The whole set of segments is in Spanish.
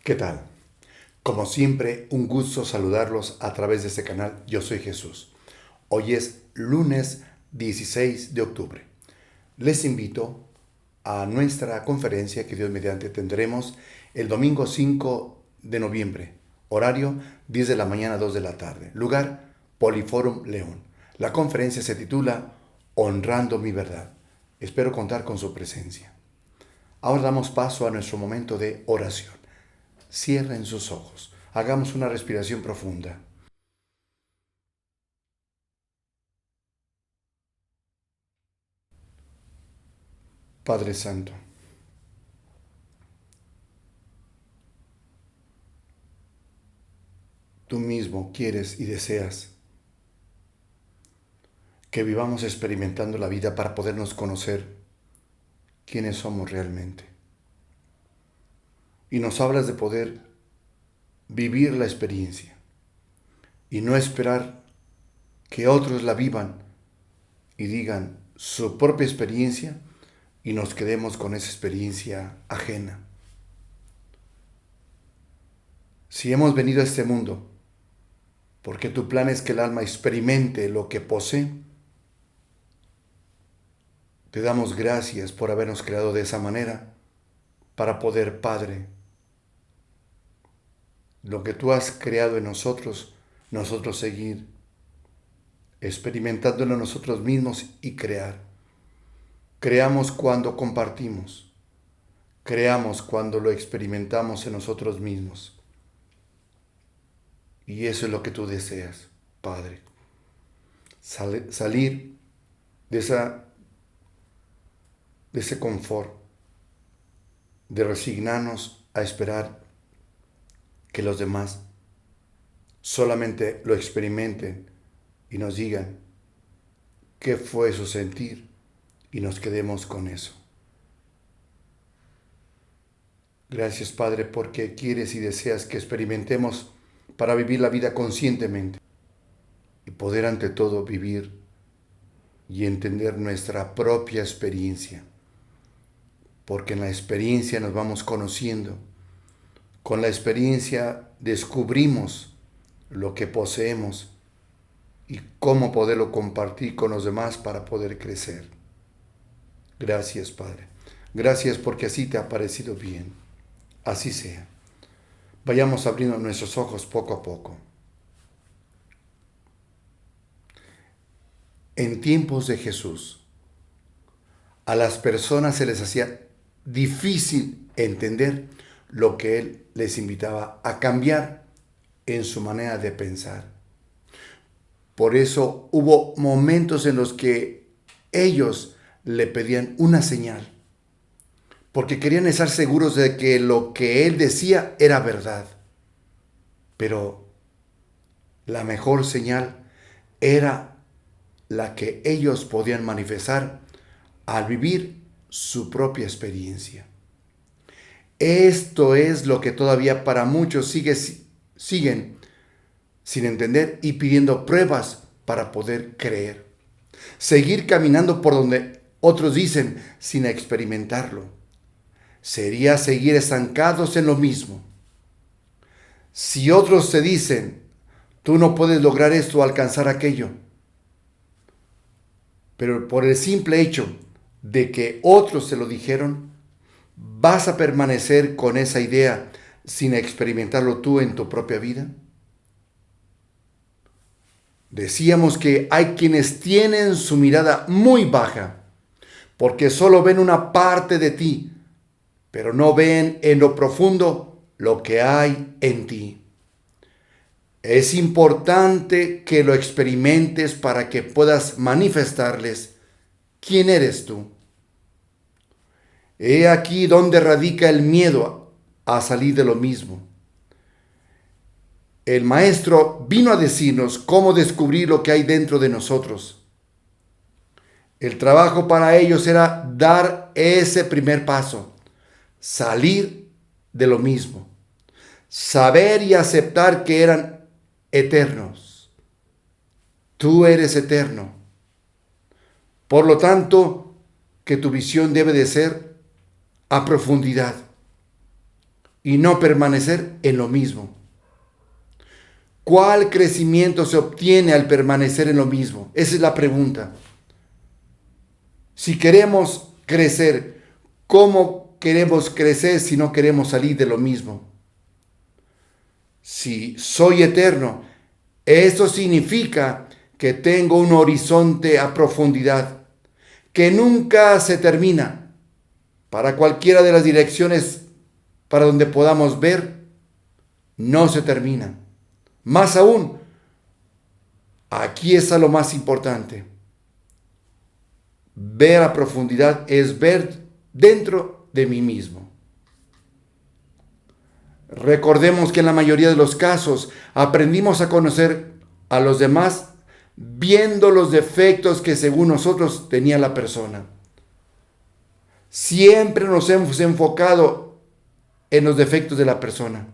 ¿Qué tal? Como siempre, un gusto saludarlos a través de este canal. Yo soy Jesús. Hoy es lunes 16 de octubre. Les invito a nuestra conferencia que Dios mediante tendremos el domingo 5 de noviembre, horario 10 de la mañana, 2 de la tarde. Lugar, Poliforum León. La conferencia se titula Honrando mi verdad. Espero contar con su presencia. Ahora damos paso a nuestro momento de oración. Cierren sus ojos. Hagamos una respiración profunda. Padre Santo, tú mismo quieres y deseas que vivamos experimentando la vida para podernos conocer quiénes somos realmente. Y nos hablas de poder vivir la experiencia y no esperar que otros la vivan y digan su propia experiencia y nos quedemos con esa experiencia ajena. Si hemos venido a este mundo porque tu plan es que el alma experimente lo que posee, te damos gracias por habernos creado de esa manera para poder, Padre, lo que tú has creado en nosotros, nosotros seguir experimentándolo nosotros mismos y crear. Creamos cuando compartimos, creamos cuando lo experimentamos en nosotros mismos. Y eso es lo que tú deseas, Padre. Salir de ese confort, de resignarnos a esperar que los demás solamente lo experimenten y nos digan qué fue su sentir y nos quedemos con eso. Gracias, Padre, porque quieres y deseas que experimentemos para vivir la vida conscientemente y poder ante todo vivir y entender nuestra propia experiencia, porque en la experiencia nos vamos conociendo, con la experiencia descubrimos lo que poseemos y cómo poderlo compartir con los demás para poder crecer. Gracias, Padre. Gracias porque así te ha parecido bien. Así sea. Vayamos abriendo nuestros ojos poco a poco. En tiempos de Jesús, a las personas se les hacía difícil entender lo que Él les invitaba a cambiar en su manera de pensar. Por eso hubo momentos en los que ellos le pedían una señal, porque querían estar seguros de que lo que Él decía era verdad. Pero la mejor señal era la que ellos podían manifestar al vivir su propia experiencia. Esto es lo que todavía para muchos siguen sin entender y pidiendo pruebas para poder creer. Seguir caminando por donde otros dicen sin experimentarlo. Sería seguir estancados en lo mismo. Si otros te dicen, tú no puedes lograr esto o alcanzar aquello, pero por el simple hecho de que otros te lo dijeron, ¿vas a permanecer con esa idea sin experimentarlo tú en tu propia vida? Decíamos que hay quienes tienen su mirada muy baja, porque solo ven una parte de ti, pero no ven en lo profundo lo que hay en ti. Es importante que lo experimentes para que puedas manifestarles quién eres tú. He aquí donde radica el miedo a salir de lo mismo. El maestro vino a decirnos cómo descubrir lo que hay dentro de nosotros. El trabajo para ellos era dar ese primer paso, salir de lo mismo, saber y aceptar que eran eternos. Tú eres eterno. Por lo tanto, que tu visión debe de ser a profundidad. y no permanecer en lo mismo. ¿Cuál crecimiento se obtiene al permanecer en lo mismo? Esa es la pregunta. Si queremos crecer, ¿cómo queremos crecer si no queremos salir de lo mismo? Si soy eterno, eso significa que tengo un horizonte a profundidad, que nunca se termina. Para cualquiera de las direcciones para donde podamos ver, no se termina. Más aún, aquí está lo más importante. Ver a profundidad es ver dentro de mí mismo. Recordemos que en la mayoría de los casos aprendimos a conocer a los demás viendo los defectos que según nosotros tenía la persona. Siempre nos hemos enfocado en los defectos de la persona,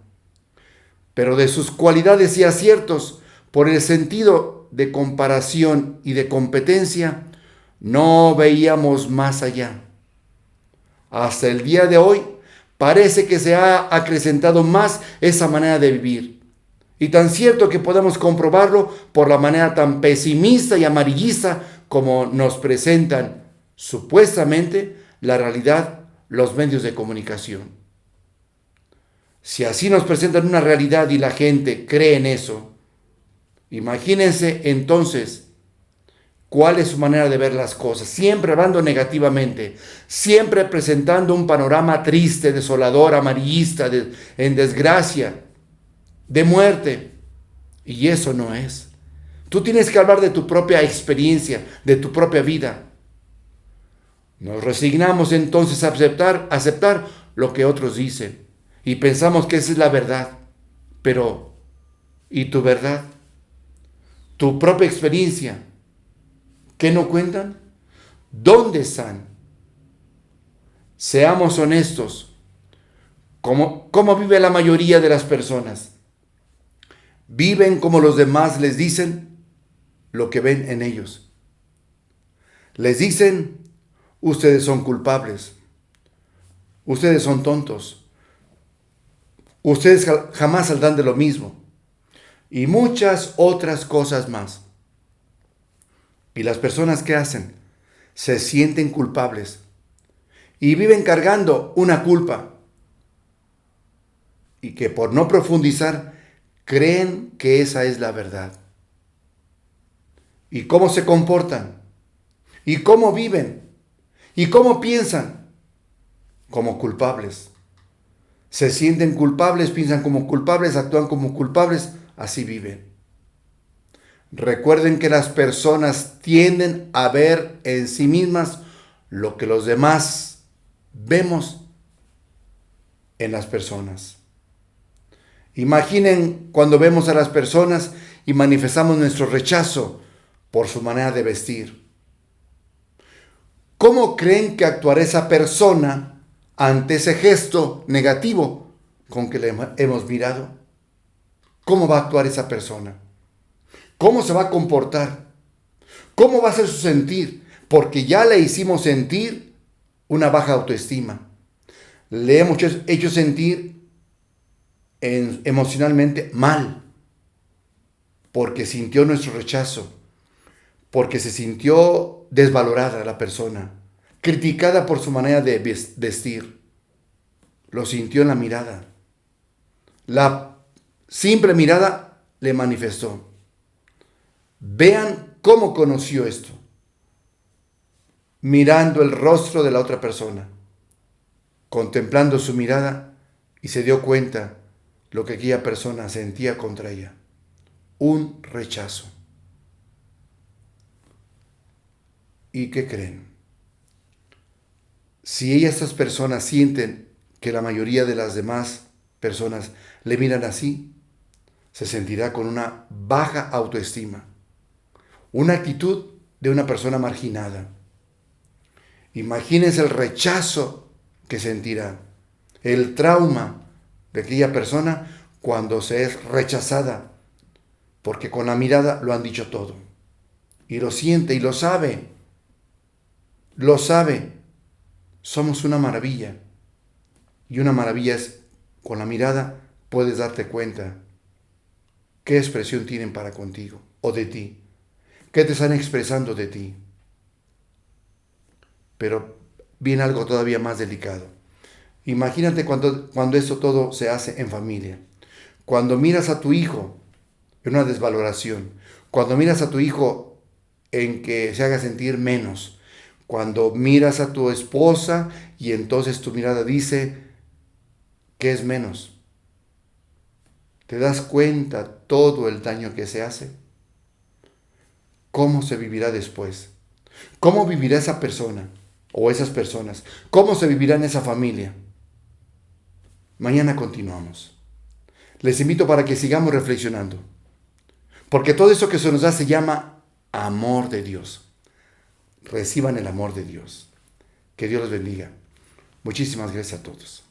pero de sus cualidades y aciertos, por el sentido de comparación y de competencia, no veíamos más allá. Hasta el día de hoy parece que se ha acrecentado más esa manera de vivir. Y tan cierto que podemos comprobarlo por la manera tan pesimista y amarillista como nos presentan supuestamente la realidad los medios de comunicación. Si así nos presentan una realidad y la gente cree en eso, imagínense entonces cuál es su manera de ver las cosas, siempre hablando negativamente, siempre presentando un panorama triste, desolador, amarillista, en desgracia, de muerte. Y eso no es. Tú tienes que hablar de tu propia experiencia, de tu propia vida. Nos resignamos entonces a aceptar lo que otros dicen y pensamos que esa es la verdad. Pero, ¿y tu verdad? ¿Tu propia experiencia? ¿Qué no cuentan? ¿Dónde están? Seamos honestos. ¿Cómo vive la mayoría de las personas? Viven como los demás les dicen lo que ven en ellos. Les dicen, ustedes son culpables. Ustedes son tontos. Ustedes jamás saldrán de lo mismo. Y muchas otras cosas más. ¿Y las personas qué hacen? Se sienten culpables y viven cargando una culpa. Y que por no profundizar, creen que esa es la verdad. ¿Y cómo se comportan? ¿Y cómo viven? ¿Y cómo piensan? Como culpables. Se sienten culpables, piensan como culpables, actúan como culpables, así viven. Recuerden que las personas tienden a ver en sí mismas lo que los demás vemos en las personas. Imaginen cuando vemos a las personas y manifestamos nuestro rechazo por su manera de vestir. ¿Cómo creen que actuará esa persona ante ese gesto negativo con que le hemos mirado? ¿Cómo va a actuar esa persona? ¿Cómo se va a comportar? ¿Cómo va a ser su sentir? Porque ya le hicimos sentir una baja autoestima. Le hemos hecho sentir emocionalmente mal. Porque sintió nuestro rechazo. Porque se sintió desvalorada la persona. Criticada por su manera de vestir. Lo sintió en la mirada. La simple mirada le manifestó. Vean cómo conoció esto. Mirando el rostro de la otra persona, contemplando su mirada y se dio cuenta lo que aquella persona sentía contra ella. Un rechazo. ¿Y qué creen? Si estas personas sienten que la mayoría de las demás personas le miran así, se sentirá con una baja autoestima. Una actitud de una persona marginada. Imagínense el rechazo que sentirá, el trauma de aquella persona cuando se es rechazada, porque con la mirada lo han dicho todo. Y lo siente y lo sabe. Lo sabe. Somos una maravilla. Y una maravilla es Con la mirada puedes darte cuenta qué expresión tienen para contigo o de ti, qué te están expresando de ti. Pero viene algo todavía más delicado. Imagínate cuando esto todo se hace en familia. Cuando miras a tu hijo en una desvaloración, cuando miras a tu hijo en que se haga sentir menos, cuando miras a tu esposa y entonces tu mirada dice que es menos, ¿te das cuenta todo el daño que se hace? ¿Cómo se vivirá después? ¿Cómo vivirá esa persona o esas personas? ¿Cómo se vivirá en esa familia? Mañana continuamos. Les invito para que sigamos reflexionando. Porque todo eso que se nos da se llama amor de Dios. Reciban el amor de Dios. Que Dios los bendiga. Muchísimas gracias a todos.